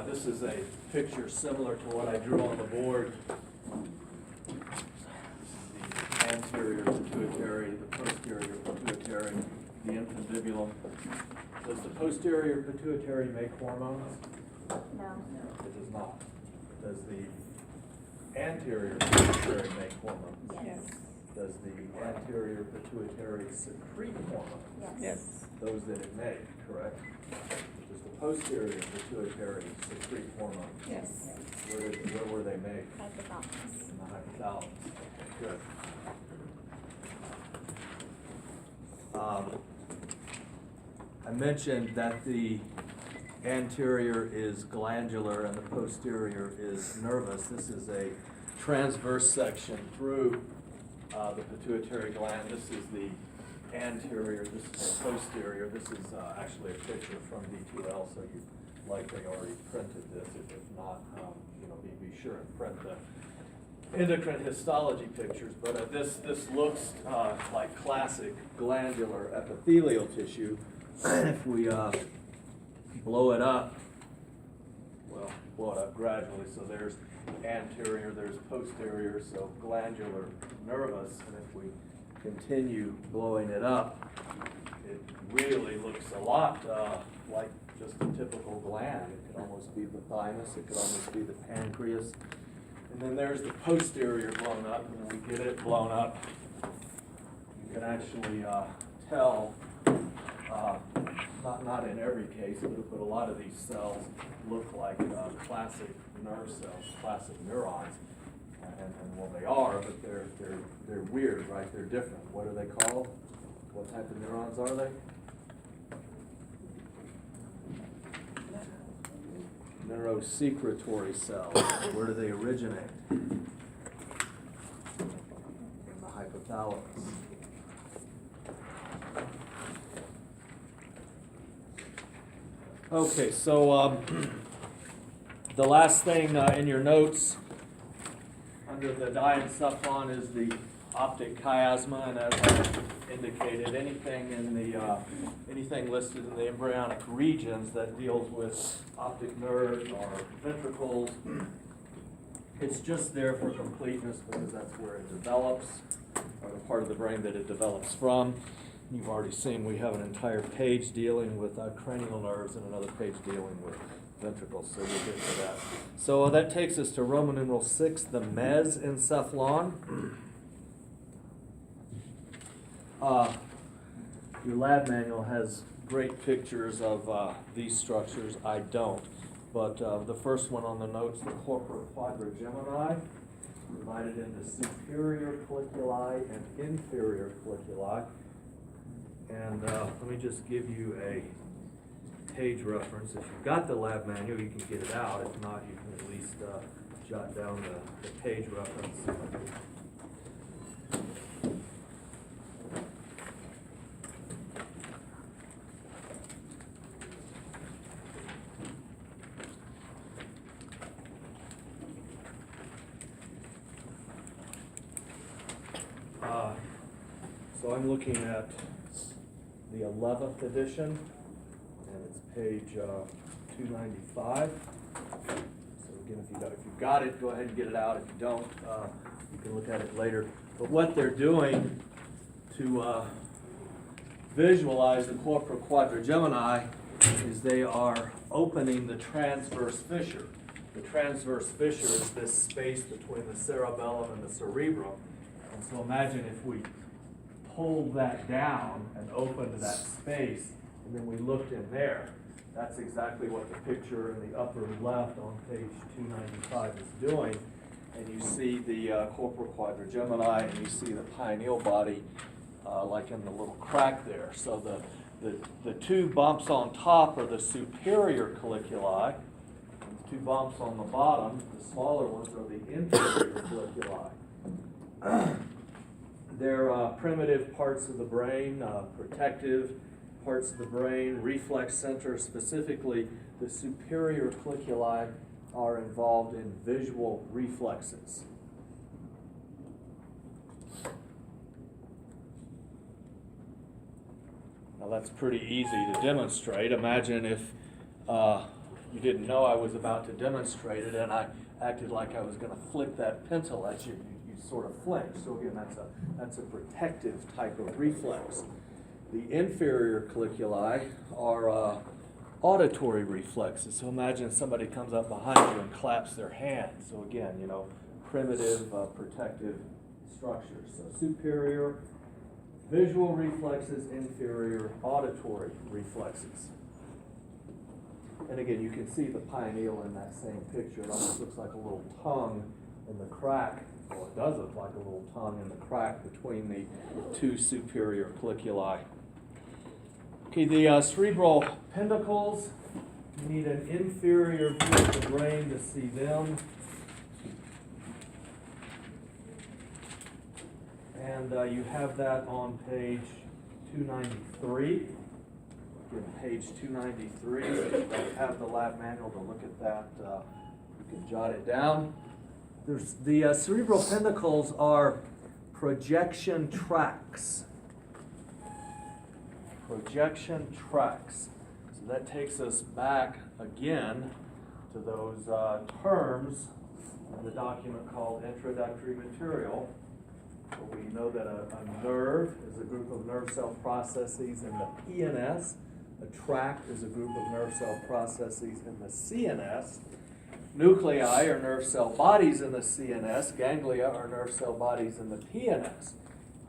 This is a picture similar to what I drew on the board. This is the anterior pituitary, the posterior pituitary, the infundibulum. Does the posterior pituitary make hormones? No. It does not. Does the anterior pituitary make hormones? Yes. Does the anterior pituitary secrete hormones? Yes. Those that it makes, correct? Does the posterior pituitary secrete hormones? Yes. Where were they made? Hypothalamus. In the hypothalamus. Good. I mentioned that the anterior is glandular and the posterior is nervous. This is a transverse section through the pituitary gland. This is the anterior, this is the posterior. This is actually a picture from D2L, so you likely already printed this. If not, be sure and print the endocrine histology pictures. But this looks like classic glandular epithelial tissue. If we blow it up, well, blow it up gradually. So there's anterior, there's posterior, so glandular, nervous, and if we continue blowing it up, it really looks a lot like just a typical gland. It could almost be the thymus, it could almost be the pancreas. And then there's the posterior blown up, and when we get it blown up, you can actually tell, not in every case, but a lot of these cells look like classic nerve cells, classic neurons. And well, they are, but they're weird, right? They're different. What are they called? What type of neurons are they? Neurosecretory cells. Where do they originate? In the hypothalamus. Okay, so the last thing in your notes under the diencephalon is the optic chiasma, and as I indicated, anything listed in the embryonic regions that deals with optic nerves or ventricles, it's just there for completeness because that's where it develops, or the part of the brain that it develops from. You've already seen we have an entire page dealing with cranial nerves and another page dealing with ventricles, so we'll get to that. So that takes us to Roman numeral 6, the mesencephalon. Your lab manual has great pictures of these structures. I don't. But the first one on the notes, the corpora quadrigemini, divided into superior colliculi and inferior colliculi. And let me just give you a page reference. If you've got the lab manual, you can get it out. If not, you can at least jot down the page reference. So I'm looking at the 11th edition, and it's page 295. So again, if you've got it, go ahead and get it out. If you don't, you can look at it later. But what they're doing to visualize the corpora quadrigemini is they are opening the transverse fissure. The transverse fissure is this space between the cerebellum and the cerebrum. And so imagine if we pulled that down and opened that space, and then we looked in there. That's exactly what the picture in the upper left on page 295 is doing. And you see the corporal quadrigemini, and you see the pineal body like in the little crack there. So the two bumps on top are the superior colliculi. The two bumps on the bottom, the smaller ones, are the inferior colliculi. They're primitive parts of the brain, protective parts of the brain, reflex center. Specifically, the superior colliculi are involved in visual reflexes. Now that's pretty easy to demonstrate. Imagine if you didn't know I was about to demonstrate it and I acted like I was going to flick that pencil at you. You sort of flinch. So again, that's a protective type of reflex. The inferior colliculi are auditory reflexes. So imagine somebody comes up behind you and claps their hand. So again, primitive protective structures. So superior visual reflexes, inferior auditory reflexes. And again, you can see the pineal in that same picture. It almost looks like a little tongue in the crack, or it does look like a little tongue in the crack between the two superior colliculi. Okay, the cerebral pendicles, you need an inferior view of the brain to see them. And you have that on page 293. Again, page 293. If you have the lab manual to look at that, you can jot it down. The cerebral pendicles are projection tracts. Projection tracts. So that takes us back again to those terms in the document called introductory material. So we know that a nerve is a group of nerve cell processes in the PNS. A tract is a group of nerve cell processes in the CNS. Nuclei are nerve cell bodies in the CNS. Ganglia are nerve cell bodies in the PNS.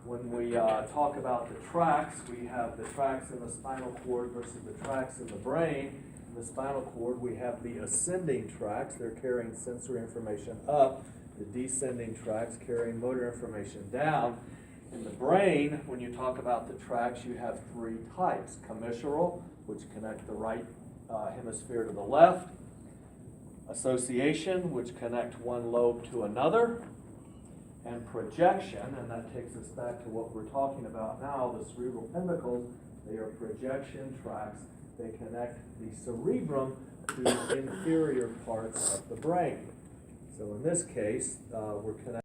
When we talk about the tracts, we have the tracts in the spinal cord versus the tracts in the brain. In the spinal cord, we have the ascending tracts. They're carrying sensory information up. The descending tracts carrying motor information down. In the brain, when you talk about the tracts, you have three types. Commissural, which connect the right hemisphere to the left. Association, which connect one lobe to another. And projection, and that takes us back to what we're talking about now, the cerebral pendicles. They are projection tracts. They connect the cerebrum to inferior parts of the brain. So in this case, we're connecting